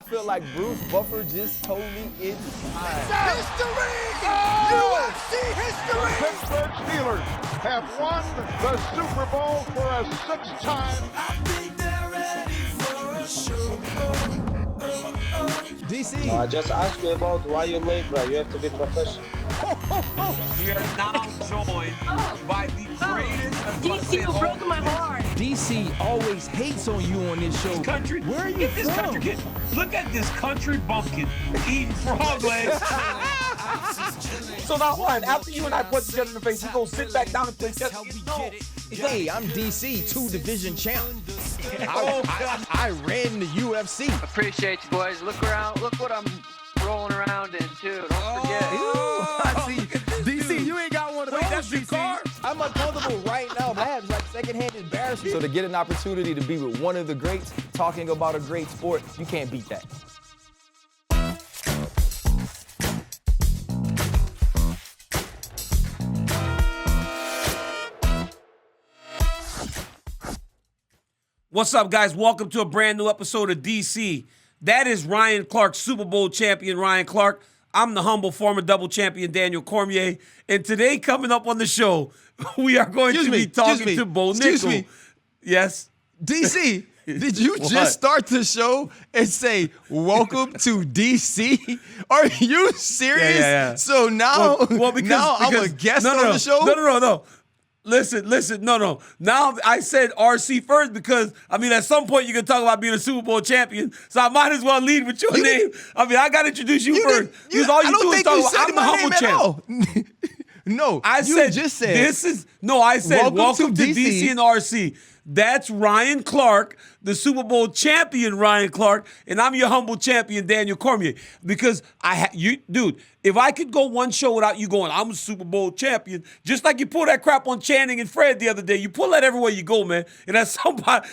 feel like Bruce Buffer just told me it's time. History! Oh! UFC history! The Pittsburgh Steelers have won the Super Bowl for a 6th time. I think they're ready for a show. DC. I just asked you about why you're late, bro. You have to be professional. We are now joined by the greatest of DC, you broke my heart. DC always hates on you on this show. country. Where are you Get this from? country kid. Look at this country bumpkin eating frog legs. So now, Ryan, after you and I punch each other in the face, we go sit back down and play chess. No. Hey, I'm DC, 2-division champ. I ran the UFC. Appreciate you, boys. Look around. Look what I'm rolling around in, too. Don't forget. I see. DC, you ain't got one of those. That's your car. I'm uncomfortable right now. My abs like secondhand embarrassment. So to get an opportunity to be with one of the greats, talking about a great sport, you can't beat that. What's up, guys? Welcome to a brand new episode of DC. That is Ryan Clark, Super Bowl champion Ryan Clark. I'm the humble former double champion Daniel Cormier. And today, coming up on the show, we are going to be talking to Bo NIckal. Yes? DC, did you just start the show and say, welcome to DC? Are you serious? Yeah. So now, now I'm a guest on the show? No. Listen, no. Now I said RC first because, at some point you're going to talk about being a Super Bowl champion, so I might as well lead with your name. I got to introduce you first. Because all you do is talk about, I'm the humble champ. No, I said welcome to DC and RC. That's Ryan Clark, the Super Bowl champion Ryan Clark, and I'm your humble champion Daniel Cormier. Because dude, if I could go one show without you going, I'm a Super Bowl champion, just like you pull that crap on Channing and Fred the other day, you pull that everywhere you go, man. And at some point,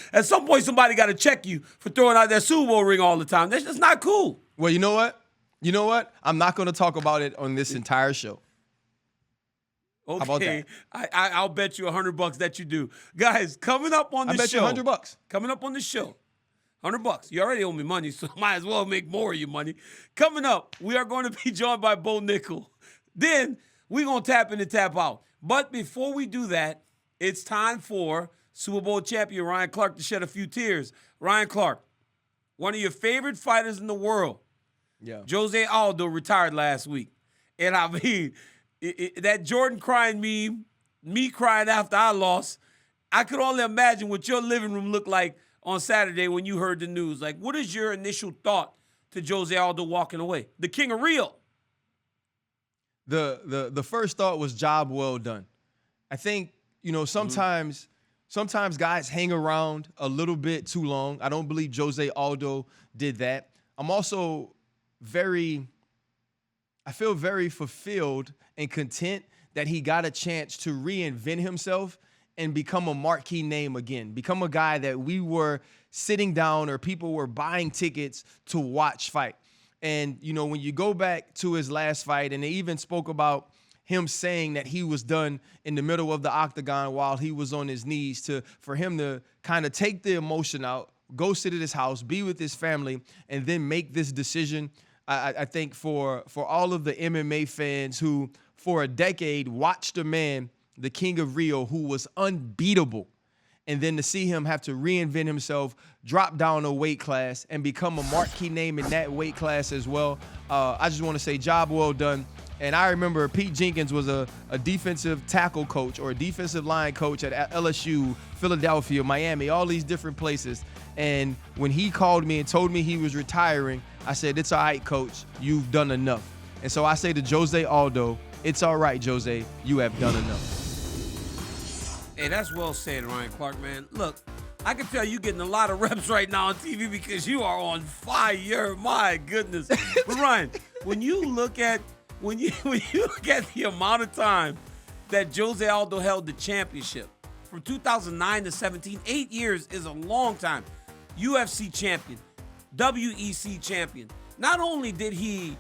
somebody got to check you for throwing out that Super Bowl ring all the time. That's just not cool. Well, you know what? I'm not going to talk about it on this entire show. Okay, how about that? I'll bet you $100 that you do. Guys, coming up on the show. I bet you $100. Coming up on the show. $100. You already owe me money, so might as well make more of your money. Coming up, we are going to be joined by Bo NIckal. Then we're going to tap in and tap out. But before we do that, it's time for Super Bowl champion Ryan Clark to shed a few tears. Ryan Clark, one of your favorite fighters in the world. Yeah. Jose Aldo retired last week. And that Jordan crying meme, me crying after I lost, I could only imagine what your living room looked like on Saturday when you heard the news. Like, what is your initial thought to Jose Aldo walking away? The king of Rio. The first thought was job well done. I think, sometimes guys hang around a little bit too long. I don't believe Jose Aldo did that. I'm also I feel very fulfilled and content that he got a chance to reinvent himself and become a marquee name again, become a guy that we were sitting down or people were buying tickets to watch fight. And, when you go back to his last fight, and they even spoke about him saying that he was done in the middle of the octagon while he was on his knees, for him to kind of take the emotion out, go sit at his house, be with his family, and then make this decision. I think for all of the MMA fans who for a decade watched a man, the King of Rio, who was unbeatable, and then to see him have to reinvent himself, drop down a weight class, and become a marquee name in that weight class as well. I just want to say job well done. And I remember Pete Jenkins was a defensive tackle coach or a defensive line coach at LSU, Philadelphia, Miami, all these different places. And when he called me and told me he was retiring, I said, it's all right, coach. You've done enough. And so I say to Jose Aldo, it's all right, Jose. You have done enough. Hey, that's well said, Ryan Clark, man. Look, I can tell you getting a lot of reps right now on TV because you are on fire. My goodness. But Ryan, when you look at the amount of time that Jose Aldo held the championship, from 2009 to 17, 8 years is a long time. UFC champion, WEC champion. Not only did he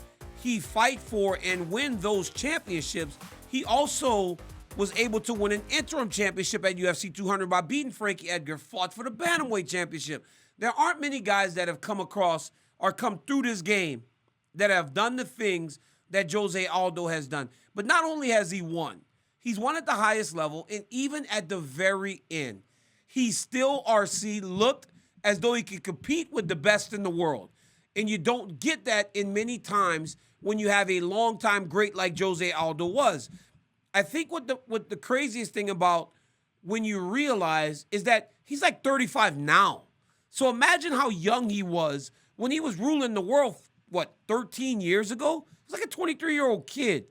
fight for and win those championships, he also was able to win an interim championship at UFC 200 by beating Frankie Edgar, fought for the Bantamweight championship. There aren't many guys that have come across or come through this game that have done the things that Jose Aldo has done. But not only has he won, he's won at the highest level, and even at the very end, he still, RC, looked as though he could compete with the best in the world. And you don't get that in many times when you have a longtime great like Jose Aldo was. I think what the craziest thing about when you realize is that he's like 35 now. So imagine how young he was when he was ruling the world, 13 years ago? He was like a 23-year-old kid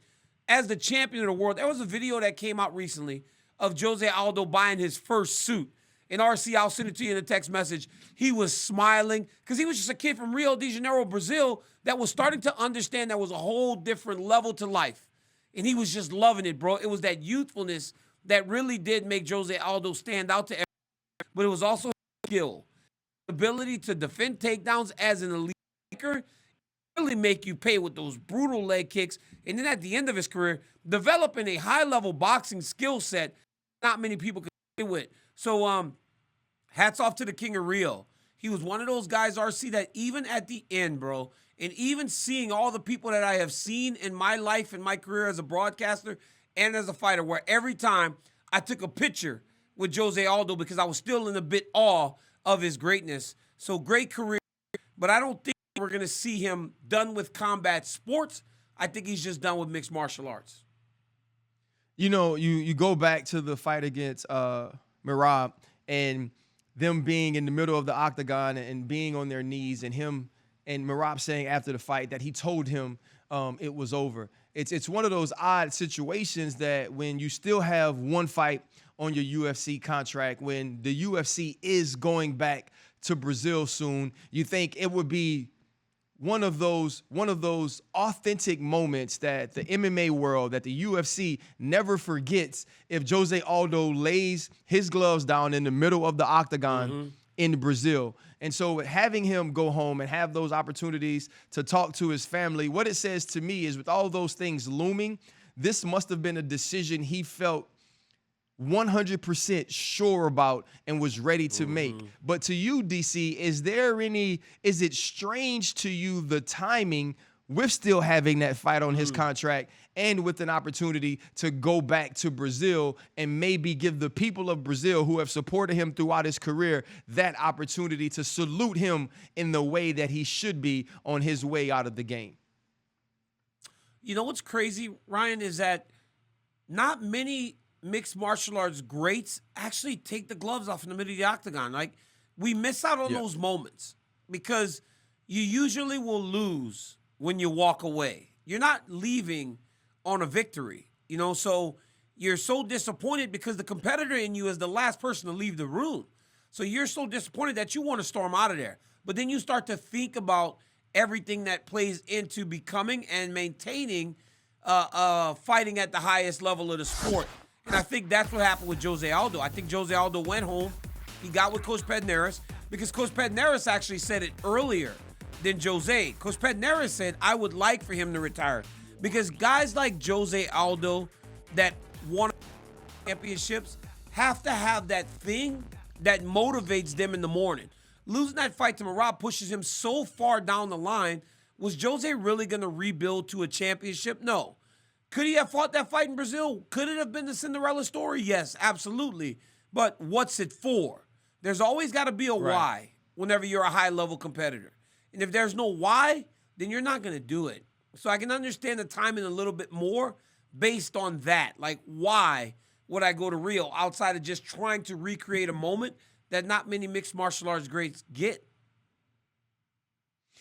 as the champion of the world. There was a video that came out recently of Jose Aldo buying his first suit. And RC, I'll send it to you in a text message. He was smiling because he was just a kid from Rio de Janeiro, Brazil, that was starting to understand there was a whole different level to life. And he was just loving it, bro. It was that youthfulness that really did make Jose Aldo stand out to everyone. But it was also skill. Ability to defend takedowns as an elite striker, really make you pay with those brutal leg kicks. And then at the end of his career, developing a high-level boxing skill set not many people could play with. So hats off to the King of Rio. He was one of those guys, RC, that even at the end, bro, and even seeing all the people that I have seen in my life and my career as a broadcaster and as a fighter, where every time I took a picture with Jose Aldo because I was still in a bit awe of his greatness. So great career, but I don't think we're going to see him done with combat sports. I think he's just done with mixed martial arts. You know, you go back to the fight against Merab and them being in the middle of the octagon and being on their knees, and him and Merab saying after the fight that he told him it was over. It's one of those odd situations that when you still have one fight on your UFC contract, when the UFC is going back to Brazil soon, you think it would be one of those authentic moments that the MMA world, that the UFC never forgets, if Jose Aldo lays his gloves down in the middle of the octagon in Brazil. And so having him go home and have those opportunities to talk to his family, what it says to me is, with all those things looming, this must have been a decision he felt 100% sure about and was ready to make. But to you, DC, is it strange to you, the timing with still having that fight on his contract and with an opportunity to go back to Brazil and maybe give the people of Brazil who have supported him throughout his career that opportunity to salute him in the way that he should be on his way out of the game? You know what's crazy, Ryan, is that not many mixed martial arts greats actually take the gloves off in the middle of the octagon. Like, we miss out on those moments because you usually will lose when you walk away. You're not leaving on a victory, you know, so you're so disappointed because the competitor in you is the last person to leave the room. So you're so disappointed that you want to storm out of there. But then you start to think about everything that plays into becoming and maintaining fighting at the highest level of the sport. And I think that's what happened with Jose Aldo. I think Jose Aldo went home. He got with Coach Pedneris because Coach Pedneris actually said it earlier than Jose. Coach Pedneris said, I would like for him to retire because guys like Jose Aldo that won championships have to have that thing that motivates them in the morning. Losing that fight to Merab pushes him so far down the line. Was Jose really going to rebuild to a championship? No. Could he have fought that fight in Brazil? Could it have been the Cinderella story? Yes, absolutely. But what's it for? There's always got to be a why whenever you're a high-level competitor. And if there's no why, then you're not going to do it. So I can understand the timing a little bit more based on that. Like, why would I go to Rio outside of just trying to recreate a moment that not many mixed martial arts greats get?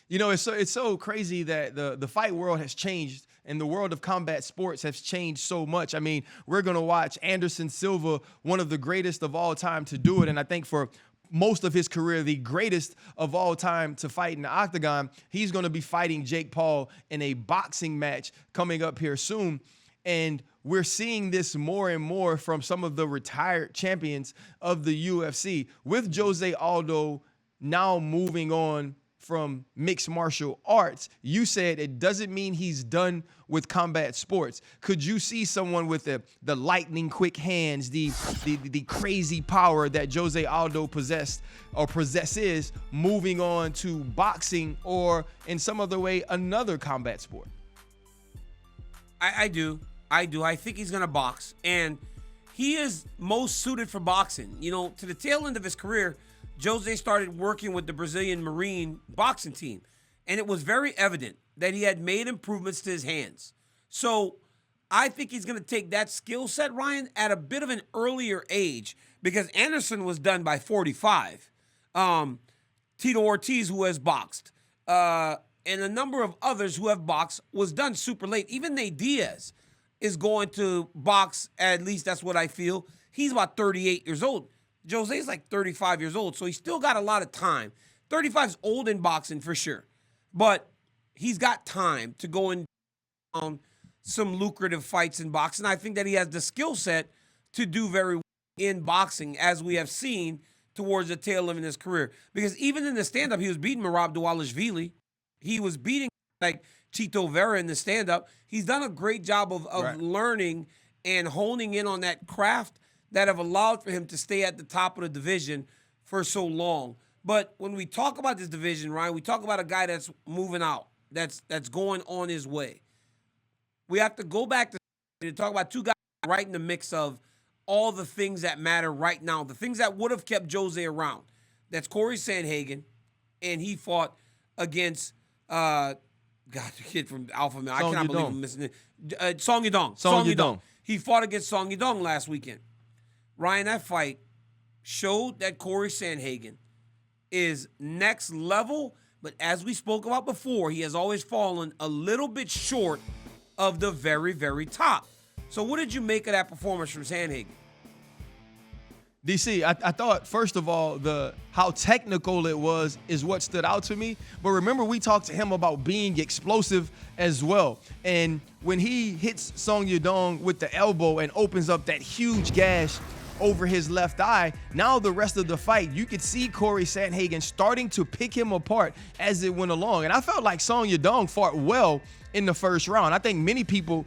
You know, it's so crazy that the fight world has changed and the world of combat sports has changed so much. I mean, we're going to watch Anderson Silva, one of the greatest of all time to do it. And I think for most of his career, the greatest of all time to fight in the octagon. He's going to be fighting Jake Paul in a boxing match coming up here soon. And we're seeing this more and more from some of the retired champions of the UFC, with Jose Aldo now moving on from mixed martial arts. You said it doesn't mean he's done with combat sports. Could you see someone with the lightning quick hands, the crazy power that Jose Aldo possesses, moving on to boxing or in some other way another combat sport? I do. I think he's going to box. And he is most suited for boxing. You know, to the tail end of his career, Jose started working with the Brazilian Marine boxing team. And it was very evident that he had made improvements to his hands. So I think he's going to take that skill set, Ryan, at a bit of an earlier age, because Anderson was done by 45. Tito Ortiz, who has boxed, and a number of others who have boxed, was done super late. Even Nate Diaz is going to box, at least that's what I feel. He's about 38 years old. Jose's like 35 years old, so he's still got a lot of time. 35 is old in boxing for sure, but he's got time to go in on some lucrative fights in boxing. I think that he has the skill set to do very well in boxing, as we have seen towards the tail end of his career. Because even in the stand-up, he was beating Merab Dvalishvili. He was beating like Chito Vera in the stand-up. He's done a great job of Right. learning and honing in on that craft that have allowed for him to stay at the top of the division for so long. But when we talk about this division, Ryan, we talk about a guy that's moving out, that's going on his way. We have to go back to talk about two guys right in the mix of all the things that matter right now, the things that would have kept Jose around. That's Cory Sandhagen, and he fought against the kid from Alpha Male. I cannot believe I'm missing it. Song Yadong. Song Yadong. He fought against Song Yadong last weekend. Ryan, that fight showed that Cory Sandhagen is next level, but as we spoke about before, he has always fallen a little bit short of the very, very top. So what did you make of that performance from Sandhagen? DC, I thought, first of all, how technical it was is what stood out to me. But remember, we talked to him about being explosive as well. And when he hits Song Yadong with the elbow and opens up that huge gash over his left eye, now the rest of the fight, you could see Cory Sandhagen starting to pick him apart as it went along. And I felt like Song Yadong fought well in the first round. I think many people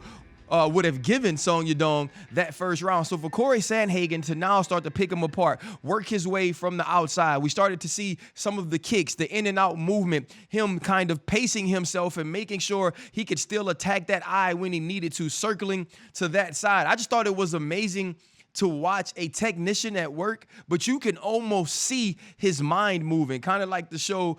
would have given Song Yadong that first round. So for Cory Sandhagen to now start to pick him apart, work his way from the outside, we started to see some of the kicks, the in and out movement, him kind of pacing himself and making sure he could still attack that eye when he needed to, circling to that side. I just thought it was amazing to watch a technician at work, but you can almost see his mind moving, kind of like the show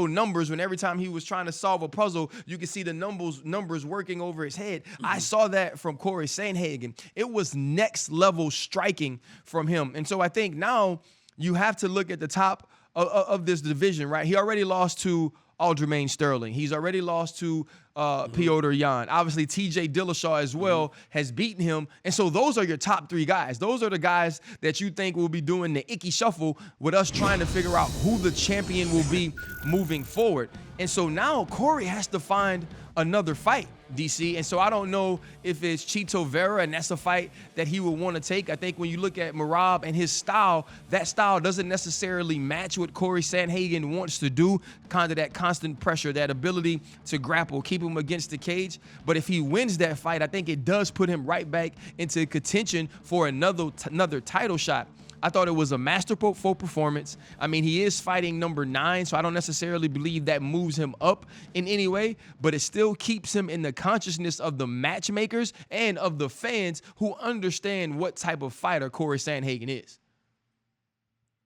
Numbers, when every time he was trying to solve a puzzle, you could see the numbers working over his head. I saw that from Cory Sandhagen. It was next level striking from him. And so I think now you have to look at the top of this division, right? He already lost to Aljamain Sterling. He's already lost to Petr Yan. Obviously, TJ Dillashaw as well has beaten him. And so those are your top three guys. Those are the guys that you think will be doing the icky shuffle with us trying to figure out who the champion will be moving forward. And so now Cory has to find another fight, DC. And so I don't know if it's Chito Vera, and that's a fight that he would want to take. I think when you look at Merab and his style, that style doesn't necessarily match what Cory Sandhagen wants to do, kind of that constant pressure, that ability to grapple, keep him against the cage. But if he wins that fight, I think it does put him right back into contention for another title shot. I thought it was a masterful performance. I mean, he is fighting number 9, so I don't necessarily believe that moves him up in any way, but it still keeps him in the consciousness of the matchmakers and of the fans who understand what type of fighter Cory Sandhagen is.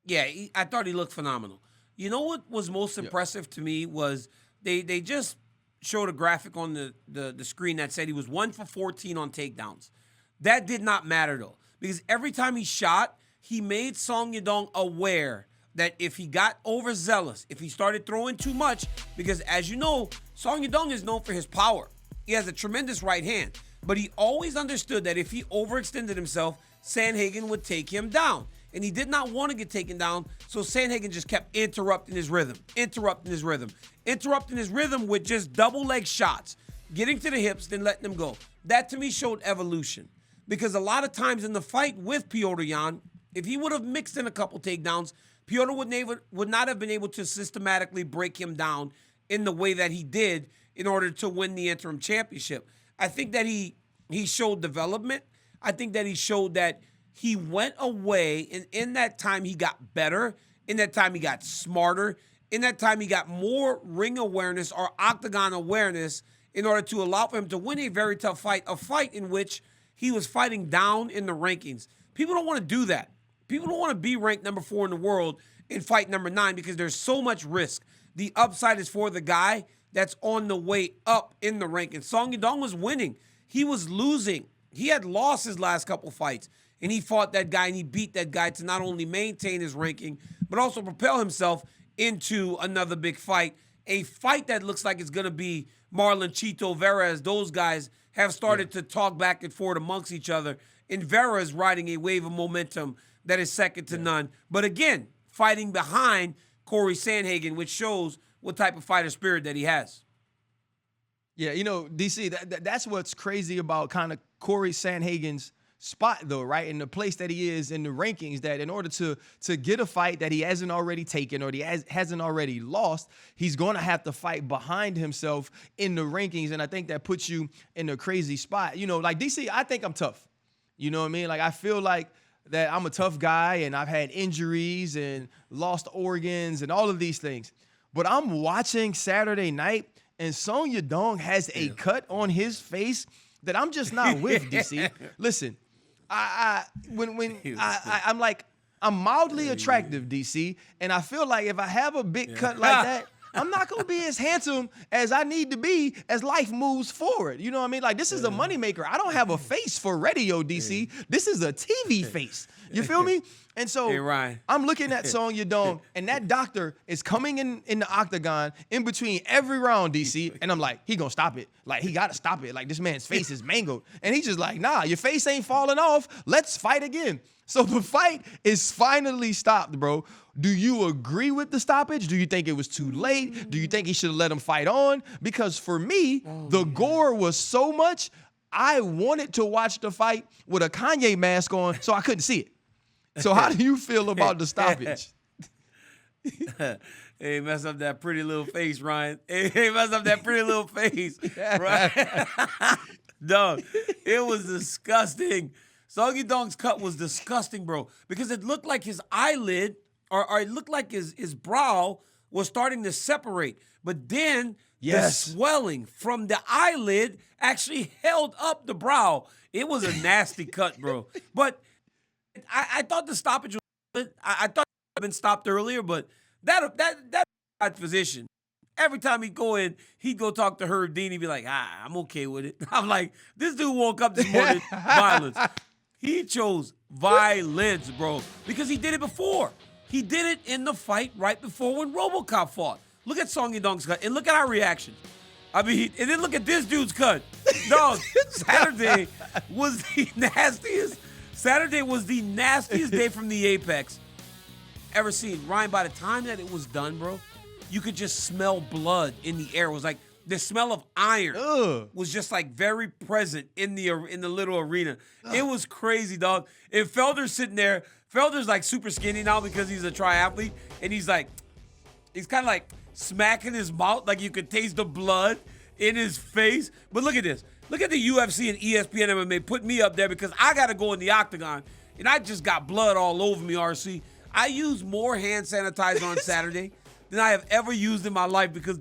Yeah, I thought he looked phenomenal. You know what was most impressive to me was they just showed a graphic on the screen that said he was 1 for 14 on takedowns. That did not matter, though, because every time he shot, he made Song Yadong aware that if he got overzealous, if he started throwing too much, because as you know, Song Yadong is known for his power. He has a tremendous right hand, but he always understood that if he overextended himself, Sandhagen would take him down. And he did not want to get taken down, so Sandhagen just kept interrupting his rhythm with just double leg shots, getting to the hips, then letting them go. That to me showed evolution, because a lot of times in the fight with Petr Yan, if he would have mixed in a couple takedowns, Piotr would not have been able to systematically break him down in the way that he did in order to win the interim championship. I think that he showed development. I think that he showed that he went away, and in that time he got better. In that time he got smarter. In that time he got more ring awareness or octagon awareness in order to allow for him to win a very tough fight, a fight in which he was fighting down in the rankings. People don't want to do that. People don't want to be ranked number 4 in the world and fight number 9 because there's so much risk. The upside is for the guy that's on the way up in the rankings. Song Yadong was winning. He was losing. He had lost his last couple fights, and he fought that guy, and he beat that guy to not only maintain his ranking, but also propel himself into another big fight, a fight that looks like it's going to be Marlon Chito Vera, as those guys have started to talk back and forth amongst each other, and Vera is riding a wave of momentum that is second to none. But again, fighting behind Cory Sandhagen, which shows what type of fighter spirit that he has. Yeah, you know, DC, that's what's crazy about kind of Cory Sandhagen's spot, though, right? In the place that he is in the rankings, that in order to get a fight that he hasn't already taken or he hasn't already lost, he's going to have to fight behind himself in the rankings. And I think that puts you in a crazy spot. You know, like DC, I think I'm tough. You know what I mean? Like, I feel like that I'm a tough guy and I've had injuries and lost organs and all of these things. But I'm watching Saturday night and Song Yadong has a cut on his face that I'm just not with, DC. Listen, I'm like, I'm mildly attractive, DC, and I feel like if I have a big cut like that, I'm not going to be as handsome as I need to be as life moves forward. You know what I mean? Like, this is a moneymaker. I don't have a face for radio, DC. This is a TV face. You feel me? And so I'm looking at Song Yadong, and that doctor is coming in the octagon in between every round, DC, and I'm like, he going to stop it. Like, he got to stop it. Like, this man's face is mangled. And he's just like, nah, your face ain't falling off. Let's fight again. So the fight is finally stopped, bro. Do you agree with the stoppage? Do you think it was too late? Do you think he should have let him fight on? Because for me, the gore was so much, I wanted to watch the fight with a Kanye mask on so I couldn't see it. So how do you feel about the stoppage? Hey, mess up that pretty little face, Ryan. Hey, mess up that pretty little face, right? Dog, it was disgusting. Song Yadong's cut was disgusting, bro, because it looked like his eyelid or it looked like his brow was starting to separate. But then the swelling from the eyelid actually held up the brow. It was a nasty cut, bro. But I thought the stoppage was good. I thought it had been stopped earlier, but that physician, every time he'd go in, he'd go talk to Herb Dean. He'd be like, I'm okay with it. I'm like, this dude woke up this morning, violence. He chose violence, bro, because he did it before. He did it in the fight right before when RoboCop fought. Look at Song Yadong's cut, and look at our reactions. I mean, and then look at this dude's cut. Dog, Saturday was the nastiest. Saturday was the nastiest day from the Apex ever seen. Ryan, by the time that it was done, bro, you could just smell blood in the air. It was like the smell of iron was just like very present in the little arena. It was crazy, dog. And Felder's sitting there. Felder's like super skinny now because he's a triathlete, and he's kind of like smacking his mouth like you could taste the blood in his face. But look at this. Look at the UFC and ESPN MMA put me up there because I got to go in the octagon, and I just got blood all over me, RC. I used more hand sanitizer on Saturday than I have ever used in my life because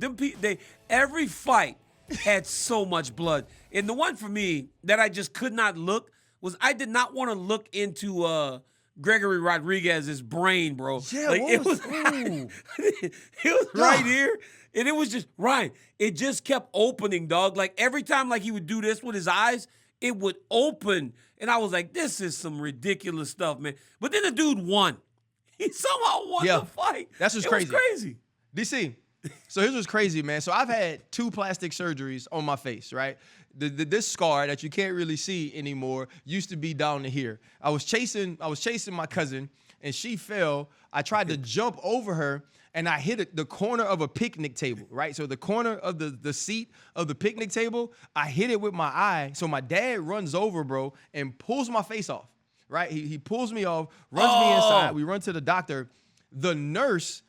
every fight had so much blood. And the one for me that I just could not look was I did not want to look into Gregory Rodriguez's brain, bro. Yeah, like, it was right here. And it was just, Ryan, it just kept opening, dog. Like every time like he would do this with his eyes, it would open. And I was like, this is some ridiculous stuff, man. But then the dude won. He somehow won the fight. That's what's crazy. It was crazy. DC, so here's what's crazy, man. So I've had 2 plastic surgeries on my face, right? This scar that you can't really see anymore used to be down to here. I was chasing my cousin, and she fell. I tried to jump over her, and I hit the corner of a picnic table, right? So the corner of the seat of the picnic table, I hit it with my eye. So my dad runs over, bro, and pulls my face off, right? He pulls me off, runs me inside. We run to the doctor. The nurse,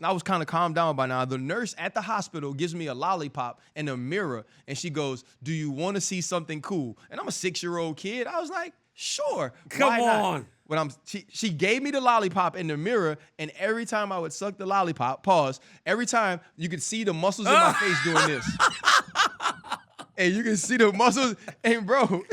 I was kind of calmed down by now. The nurse at the hospital gives me a lollipop and a mirror, and she goes, "Do you want to see something cool?" And I'm a 6-year-old kid. I was like, "Sure, Come why on." not? When she gave me the lollipop in the mirror, and every time I would suck the lollipop, every time you could see the muscles in my face doing this. And you can see the muscles. And bro,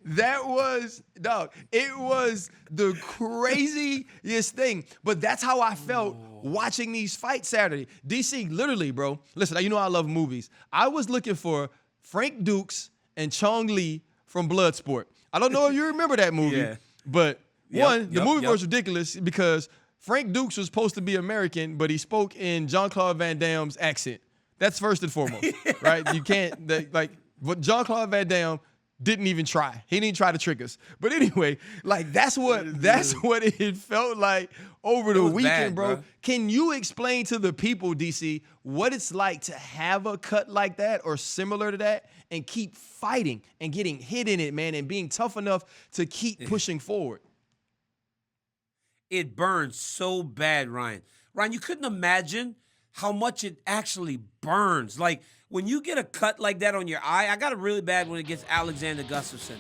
that was, dog, it was the craziest thing. But that's how I felt watching these fights Saturday. DC, literally, bro. Listen, you know I love movies. I was looking for Frank Dukes and Chong Li from Bloodsport. I don't know if you remember that movie, but the movie was ridiculous because Frank Dukes was supposed to be American, but he spoke in Jean-Claude Van Damme's accent. That's first and foremost, right? You can't, but Jean-Claude Van Damme didn't even try. He didn't try to trick us. But anyway, that's what it felt like over the weekend, bro. Can you explain to the people, DC, what it's like to have a cut like that or similar to that and keep fighting and getting hit in it, man, and being tough enough to keep pushing forward? It burns so bad, Ryan. Ryan, you couldn't imagine how much it actually burns. Like, when you get a cut like that on your eye, I got it really bad when it gets Alexander Gustafsson.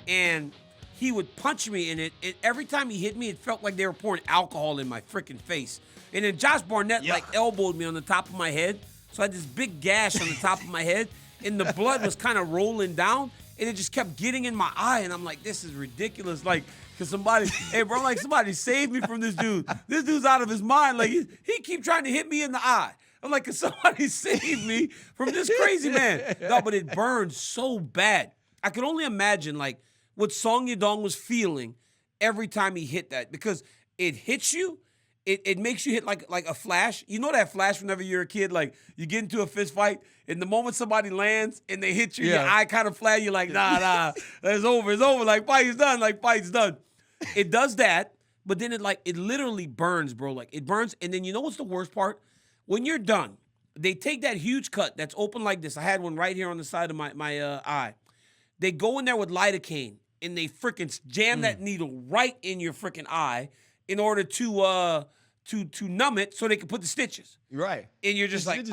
And he would punch me in it. Every time he hit me, it felt like they were pouring alcohol in my freaking face. And then Josh Barnett, elbowed me on the top of my head. So I had this big gash on the top of my head. And the blood was kind of rolling down. And it just kept getting in my eye. And I'm like, this is ridiculous. Like, because somebody save me from this dude. This dude's out of his mind. Like, he keep trying to hit me in the eye. I'm like, can somebody save me from this crazy man? No, but it burns so bad. I could only imagine, what Song Yadong was feeling every time he hit that. Because it hits you. It makes you hit like a flash. You know that flash whenever you're a kid, you get into a fist fight, and the moment somebody lands and they hit you, your eye kind of flag, you're like, nah, it's over. It's over. Fight's done. Fight's done. It does that, but then it literally burns, bro. It burns, and then you know what's the worst part? When you're done, they take that huge cut that's open like this. I had one right here on the side of my eye. They go in there with lidocaine, and they freaking jam that needle right in your freaking eye in order to numb it so they can put the stitches. Right. And you're just it's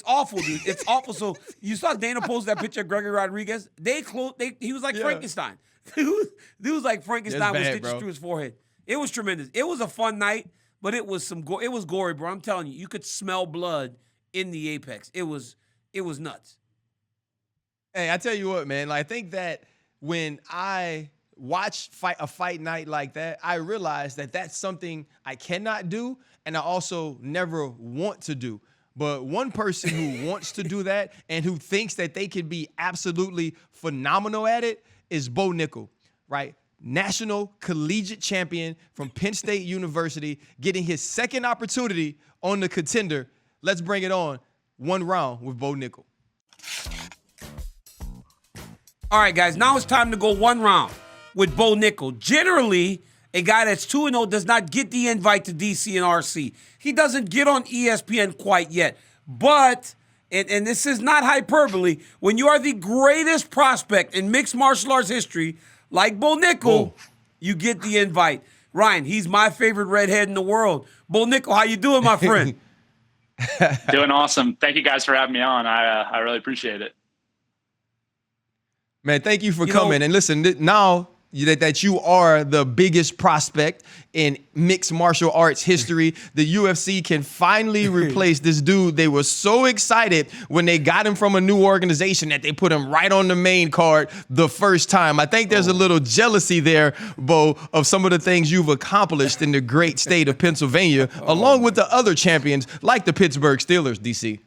awful, dude. It's awful. So you saw Dana post that picture of Gregory Rodriguez. He was like Frankenstein. Dude was like Frankenstein with stitches through his forehead. It was tremendous. It was a fun night, but it was it was gory, bro. I'm telling you, you could smell blood in the apex. It was nuts. Hey, I tell you what, man. I think that when I watch a fight night like that, I realize that that's something I cannot do, and I also never want to do. But one person who wants to do that and who thinks that they can be absolutely phenomenal at it is Bo NIckal, right? National collegiate champion from Penn State University, getting his second opportunity on the Contender. Let's bring it on. One round with Bo NIckal. All right, guys, now it's time to go one round with Bo NIckal. Generally, a guy that's 2-0 does not get the invite to DC and RC. He doesn't get on ESPN quite yet. But, and this is not hyperbole, when you are the greatest prospect in mixed martial arts history, like Bo NIckal, you get the invite. Ryan, he's my favorite redhead in the world. Bo NIckal, how you doing, my friend? Doing awesome. Thank you guys for having me on. I really appreciate it. Man, thank you for coming. And listen, now that you are the biggest prospect in mixed martial arts history, the UFC can finally replace this dude. They were so excited when they got him from a new organization that they put him right on the main card the first time. I think there's a little jealousy there, Bo, of some of the things you've accomplished in the great state of Pennsylvania, along with the other champions like the Pittsburgh Steelers, DC.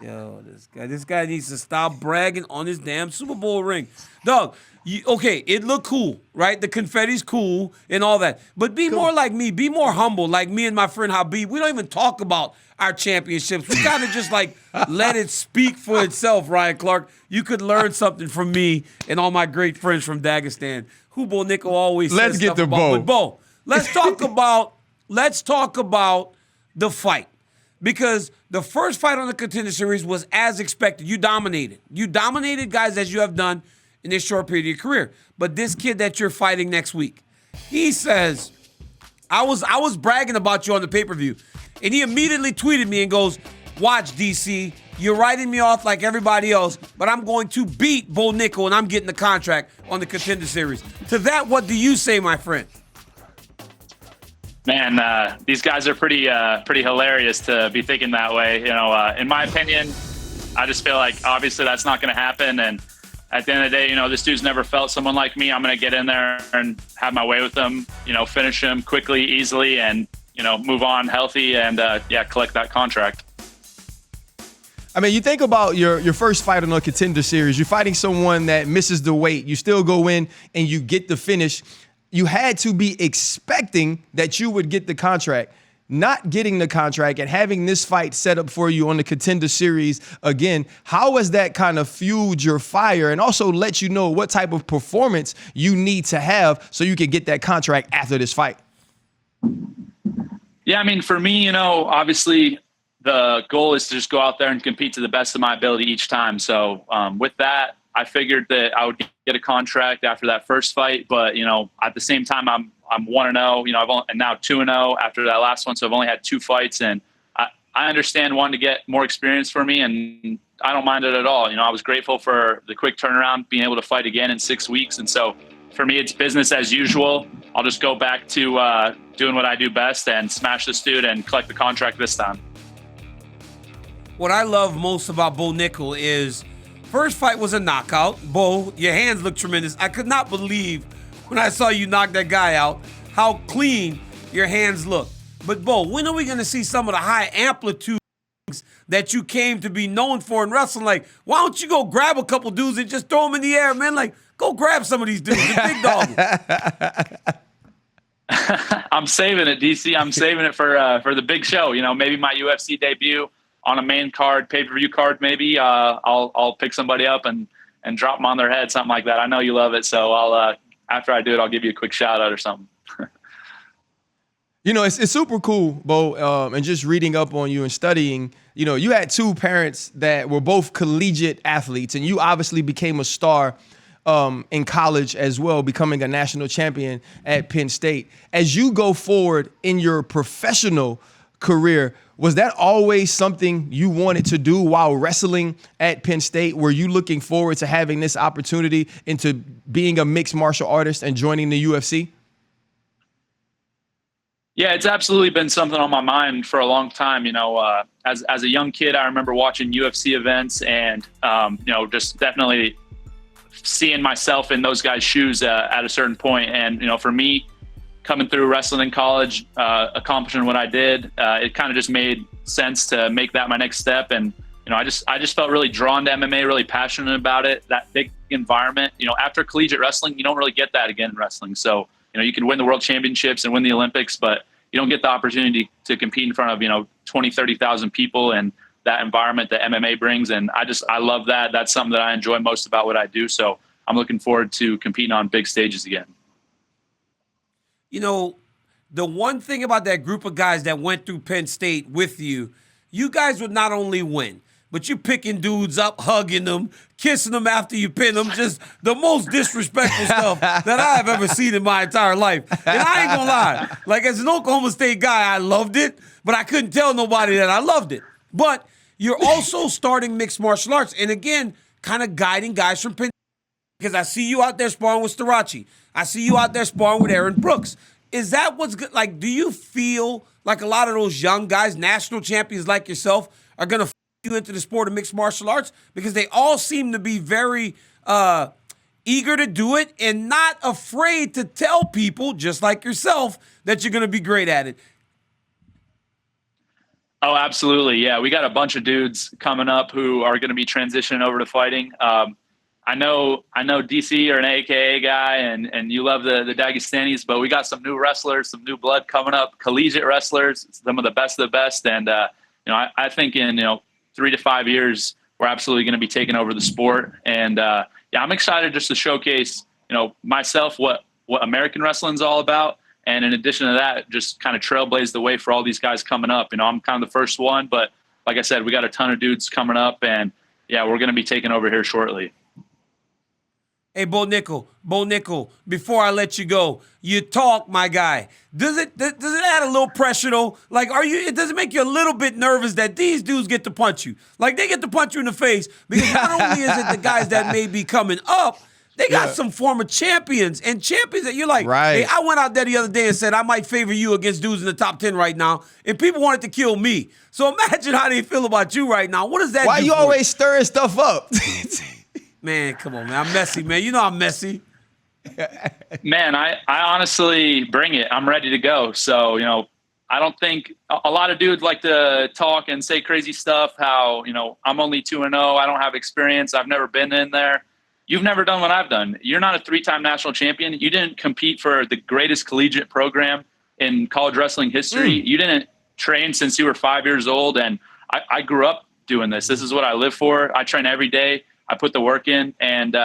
Yo, this guy needs to stop bragging on his damn Super Bowl ring. Dog, okay, it looked cool, right? The confetti's cool and all that. But be more like me. Be more humble like me and my friend Habib. We don't even talk about our championships. We kind of just let it speak for itself, Ryan Clark. You could learn something from me and all my great friends from Dagestan. Who Bo NIckal always says Let's get stuff to about. Bo. But Bo, let's talk about the fight. Because the first fight on the Contender Series was as expected. You dominated. You dominated guys as you have done in this short period of your career. But this kid that you're fighting next week, He says, I was bragging about you on the pay-per-view, and he immediately tweeted me and goes, watch, DC, you're writing me off like everybody else, but I'm going to beat Bo NIckal, and I'm getting the contract on the Contender Series. To that, what do you say, my friend? Man, these guys are pretty hilarious to be thinking that way. You know, in my opinion, I just feel like obviously that's not going to happen. And at the end of the day, you know, this dude's never felt someone like me. I'm going to get in there and have my way with him, you know, finish him quickly, easily, and, you know, move on healthy and, collect that contract. I mean, you think about your first fight on the Contender Series. You're fighting someone that misses the weight. You still go in and you get the finish. You had to be expecting that you would get the contract. Not getting the contract and having this fight set up for you on the Contender Series again, how has that kind of fueled your fire and also let you know what type of performance you need to have so you can get that contract after this fight? Yeah, I mean, for me, you know, obviously the goal is to just go out there and compete to the best of my ability each time. So with that, I figured that I would get a contract after that first fight, but you know, at the same time, I'm 1-0. You know, and now 2-0 after that last one, so I've only had 2 fights, and I understand wanting to get more experience for me, and I don't mind it at all. You know, I was grateful for the quick turnaround, being able to fight again in 6 weeks, and so for me, it's business as usual. I'll just go back to doing what I do best and smash this dude and collect the contract this time. What I love most about Bo NIckal is first fight was a knockout. Bo, your hands look tremendous. I could not believe when I saw you knock that guy out how clean your hands look. But Bo, when are we going to see some of the high amplitude that you came to be known for in wrestling? Like, why don't you go grab a couple dudes and just throw them in the air, man? Like, go grab some of these dudes, the big dog. I'm saving it, DC. I'm saving it for the big show. You know, maybe my UFC debut on a main card, pay-per-view card, maybe. I'll pick somebody up and drop them on their head, something like that. I know you love it, so I'll after I do it, I'll give you a quick shout out or something. You know, it's super cool, Bo, and just reading up on you and studying, you know, you had 2 parents that were both collegiate athletes, and you obviously became a star in college as well, becoming a national champion at Penn State. As you go forward in your professional career, was that always something you wanted to do while wrestling at Penn State? Were you looking forward to having this opportunity into being a mixed martial artist and joining the UFC? Yeah, it's absolutely been something on my mind for a long time. You know, as a young kid, I remember watching UFC events and, you know, just definitely seeing myself in those guys' shoes at a certain point. And, you know, for me, coming through wrestling in college, accomplishing what I did, it kind of just made sense to make that my next step. And, you know, I just felt really drawn to MMA, really passionate about it, that big environment. You know, after collegiate wrestling, you don't really get that again in wrestling. So, you know, you can win the world championships and win the Olympics, but you don't get the opportunity to compete in front of, you know, 20, 30,000 people and that environment that MMA brings. And I love that. That's something that I enjoy most about what I do. So I'm looking forward to competing on big stages again. You know, the one thing about that group of guys that went through Penn State with you, you guys would not only win, but you picking dudes up, hugging them, kissing them after you pin them, just the most disrespectful stuff that I have ever seen in my entire life. And I ain't gonna lie, like as an Oklahoma State guy, I loved it, but I couldn't tell nobody that I loved it. But you're also starting mixed martial arts, and again, kind of guiding guys from Penn State, because I see you out there sparring with Starachi. I see you out there sparring with Aaron Brooks. Is that what's good? Like, do you feel like a lot of those young guys, national champions like yourself, are gonna you into the sport of mixed martial arts? Because they all seem to be very eager to do it and not afraid to tell people, just like yourself, that you're going to be great at it. Oh, absolutely. Yeah, we got a bunch of dudes coming up who are going to be transitioning over to fighting. I know DC, you're an AKA guy, and you love the Dagestanis, but we got some new wrestlers, some new blood coming up, collegiate wrestlers, some of the best. And, you know, I think in, 3 to 5 years, we're absolutely going to be taking over the sport. And, yeah, I'm excited just to showcase, myself, what American wrestling is all about. And in addition to that, just kind of trailblaze the way for all these guys coming up. I'm kind of the first one, but like I said, we got a ton of dudes coming up, and yeah, we're going to be taking over here shortly. Hey, Bo NIckal, before I let you go, you talk, my guy. Does it add a little pressure though? Like, does it make you a little bit nervous that these dudes get to punch you? Like, they get to punch you in the face because not only is it the guys that may be coming up, they got some former champions and champions that you're like, hey, I went out there the other day and said I might favor you against dudes in the top 10 right now, and people wanted to kill me. So imagine how they feel about you right now. What does that do? Why you always stirring stuff up? Man, come on, man. I'm messy, man. You know I'm messy. Man, I honestly bring it. I'm ready to go. So, I don't think a lot of dudes like to talk and say crazy stuff, how, I'm only 2-0. I don't have experience. I've never been in there. You've never done what I've done. You're not a 3-time national champion. You didn't compete for the greatest collegiate program in college wrestling history. You didn't train since you were 5 years old. And I grew up doing this. This is what I live for. I train every day. I put the work in. And,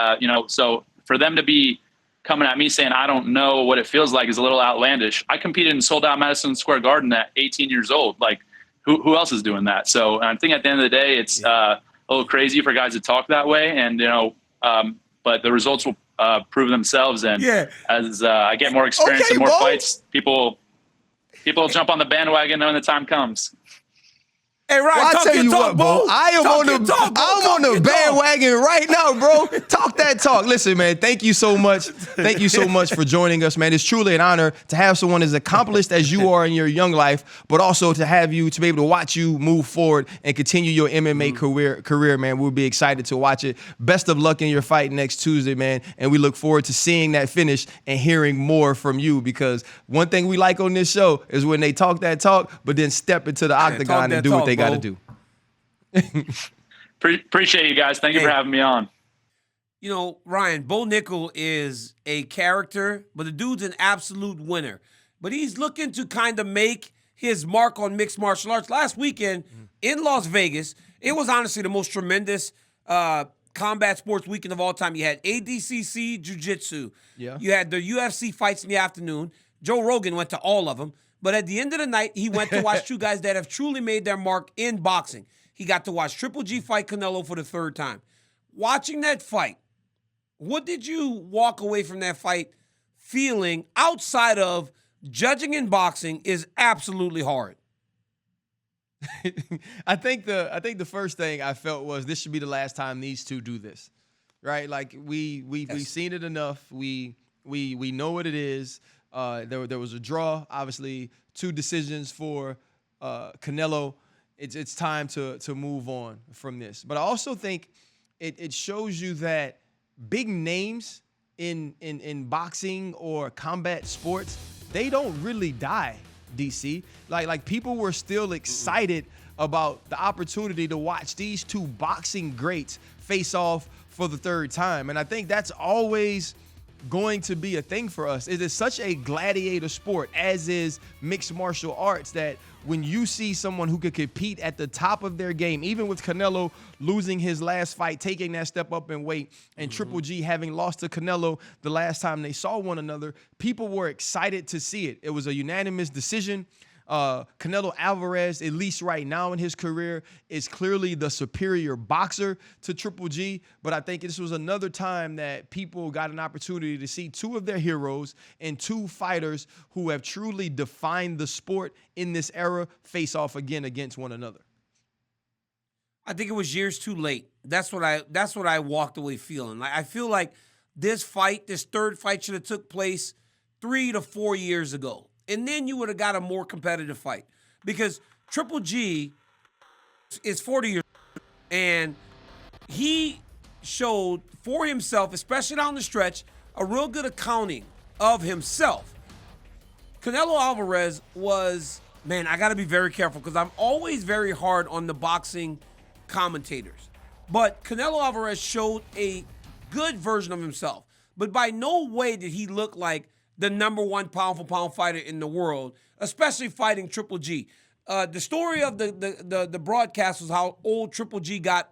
so for them to be coming at me saying I don't know what it feels like is a little outlandish. I competed in sold-out Madison Square Garden at 18 years old. Like, who else is doing that? So I think at the end of the day, it's a little crazy for guys to talk that way. And, but the results will prove themselves. And as I get more experience and more fights, people jump on the bandwagon when the time comes. Hey, Ryan, I'll tell you what, Bo. I'm on the bandwagon right now, bro. Talk that talk. Listen, man, thank you so much. Thank you so much for joining us, man. It's truly an honor to have someone as accomplished as you are in your young life, but also to have you, to be able to watch you move forward and continue your MMA career, man. We'll be excited to watch it. Best of luck in your fight next Tuesday, man. And we look forward to seeing that finish and hearing more from you, because one thing we like on this show is when they talk that talk, but then step into the octagon and do what they got to do. Appreciate you guys. Thank you for having me on. Ryan, Bo NIckal is a character, but the dude's an absolute winner. But he's looking to kind of make his mark on mixed martial arts. Last weekend in Las Vegas, it was honestly the most tremendous combat sports weekend of all time. You had ADCC Jiu-Jitsu. Yeah. You had the UFC fights in the afternoon. Joe Rogan went to all of them. But at the end of the night, he went to watch two guys that have truly made their mark in boxing. He got to watch Triple G fight Canelo for the third time. Watching that fight, what did you walk away from that fight feeling outside of judging in boxing is absolutely hard? I think the first thing I felt was this should be the last time these two do this, right? Like we've seen it enough. We know what it is. There was a draw, obviously 2 decisions for Canelo. It's time to move on from this. But I also think it shows you that big names in boxing or combat sports, they don't really die, DC. Like people were still excited about the opportunity to watch these 2 boxing greats face off for the third time. And I think that's always going to be a thing for us. It is such a gladiator sport, as is mixed martial arts, that when you see someone who could compete at the top of their game, even with Canelo losing his last fight, taking that step up in weight, and Triple G having lost to Canelo the last time they saw one another, people were excited to see it. It was a unanimous decision. Canelo Alvarez, at least right now in his career, is clearly the superior boxer to Triple G. But I think this was another time that people got an opportunity to see 2 of their heroes and 2 fighters who have truly defined the sport in this era face off again against one another. I think it was years too late. That's what I walked away feeling. I feel like this third fight should have took place 3 to 4 years ago. And then you would have got a more competitive fight, because Triple G is 40 years old, and he showed for himself, especially down the stretch, a real good accounting of himself. Canelo Alvarez was, man, I got to be very careful because I'm always very hard on the boxing commentators. But Canelo Alvarez showed a good version of himself. But by no way did he look like the #1 pound-for-pound fighter in the world, especially fighting Triple G. The story of the broadcast was how old Triple G got.